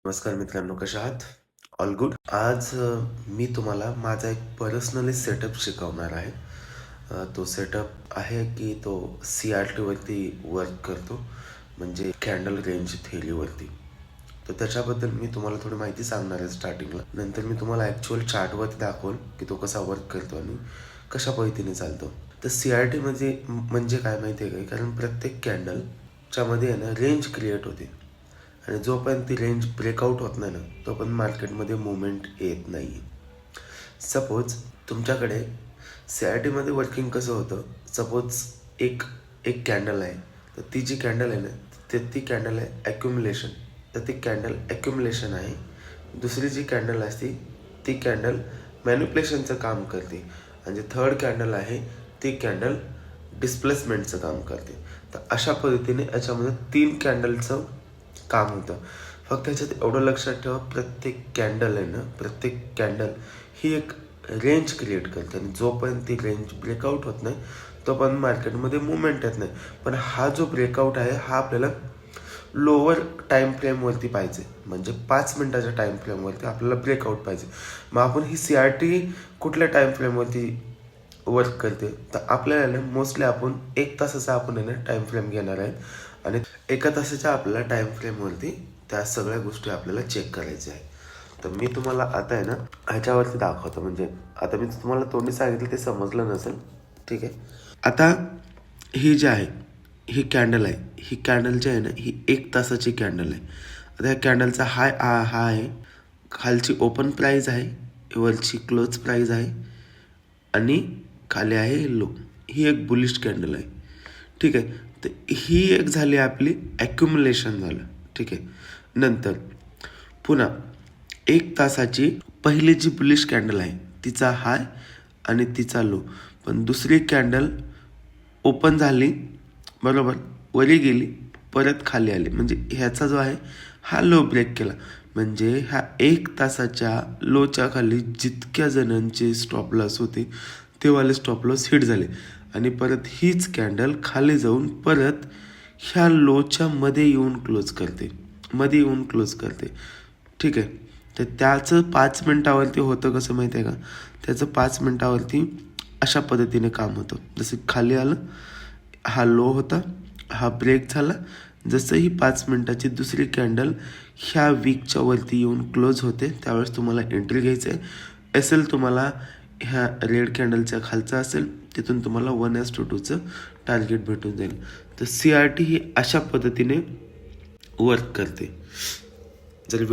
नमस्कार मित्रांनो, कशा आहात? All good. आज मी तुम्हाला माझा एक पर्सनली सेटअप शिकवणार आहे. तो सेटअप आहे की तो CRTवरती वर्क करतो, म्हणजे कॅन्डल रेंज थेअरीवरती. तर त्याच्याबद्दल मी तुम्हाला थोडी माहिती सांगणार आहे स्टार्टिंगला. नंतर मी तुम्हाला ॲक्च्युअल चार्टवरती दाखवून की तो कसा वर्क करतो आणि कशा पद्धतीने चालतो. तर CRT म्हणजे काय माहिती आहे का? कारण प्रत्येक कॅन्डलच्या मध्ये आहे ना रेंज क्रिएट होते आणि जोपर्यंत ती रेंज ब्रेकआउट होत नाही ना तोपर्यंत मार्केटमध्ये मुवमेंट येत नाही. सपोज तुमच्याकडे CRTमध्ये वर्किंग कसं होतं, सपोज एक एक कॅन्डल आहे, तर ती जी कॅन्डल आहे ना ती कॅन्डल आहे ॲक्युमुलेशन. तर ती कॅन्डल ॲक्युमुलेशन आहे. दुसरी जी कॅन्डल असते ती कॅन्डल मॅन्युप्युलेशनचं काम करते आणि जी थर्ड कॅन्डल आहे ती कॅन्डल डिस्प्लेसमेंटचं काम करते. तर अशा पद्धतीने याच्यामध्ये 3 कॅन्डलचं काम होतं. फक्त ह्याच्यात एवढं लक्षात ठेवा, प्रत्येक कॅन्डल आहे ना, प्रत्येक कॅन्डल ही एक रेंज क्रिएट करते आणि जोपर्यंत ती रेंज ब्रेकआउट होत नाही तोपर्यंत मार्केटमध्ये मुवमेंट येत नाही. पण हा जो ब्रेकआउट आहे हा आपल्याला लोअर टाईम फ्रेमवरती पाहिजे, म्हणजे 5 मिनिटाच्या टाईम फ्रेमवरती आपल्याला ब्रेकआउट पाहिजे. मग आपण ही CRT कुठल्या टाईम फ्रेमवरती वर्क करते, तर आपल्याला मोस्टली आपण 1 तासाचा आपण आहे ना टाईम फ्रेम घेणार आहेत आणि 1 तासाच्या आपल्याला टाईम फ्रेमवरती त्या सगळ्या गोष्टी आपल्याला चेक करायच्या आहेत. तर मी तुम्हाला आता आहे ना ह्याच्यावरती दाखवतो, म्हणजे आता मी तुम्हाला तोंडी सांगितलं ते समजलं नसेल, ठीक आहे. आता ही जी आहे ही कॅन्डल आहे, ही कॅन्डल जी आहे ना ही 1 तासाची कॅन्डल आहे. आता ह्या कॅन्डलचा हा आहे, खालची ओपन प्राईज आहे, वरची क्लोज प्राईज आहे आणि खाली आहे लो. ही एक बुलिश कॅन्डल आहे, ठीक आहे. तर ही एक झाली आपली ॲक्युमुलेशन झालं, ठीक आहे. नंतर पुन्हा 1 तासाची पहिली जी बुलिश कॅन्डल आहे तिचा हाय आणि तिचा लो, पण दुसरी कॅन्डल ओपन झाली बरोबर, वरी गेली परत खाली आली, म्हणजे ह्याचा जो आहे हा लो ब्रेक केला. म्हणजे ह्या 1 तासाच्या लोच्या खाली जितक्या जणांचे स्टॉप लॉस होते ते वाले स्टॉप लॉस हिट झाले आणि परत हीच कॅन्डल खाली जाऊन परत ह्या लोच्या मध्ये येऊन क्लोज करते, ठीक आहे. तर त्याचं 5 मिनटावरती होतं कसं माहिती आहे का, त्याचं 5 मिनटावरती अशा पद्धतीने काम होतं. जसं खाली आलं, हा लो होता, हा ब्रेक झाला, जसं ही 5 मिनटाची दुसरी कॅन्डल ह्या वीकच्या वरती येऊन क्लोज होते त्यावेळेस तुम्हाला एंट्री घ्यायचं आहे. असेल तुम्हाला ह्या रेड कॅन्डलच्या खालचा असेल तिथून तुम्हाला 1:2चं टार्गेट भेटून जाईल. तर CRT ही अशा पद्धतीने वर्क करते. जर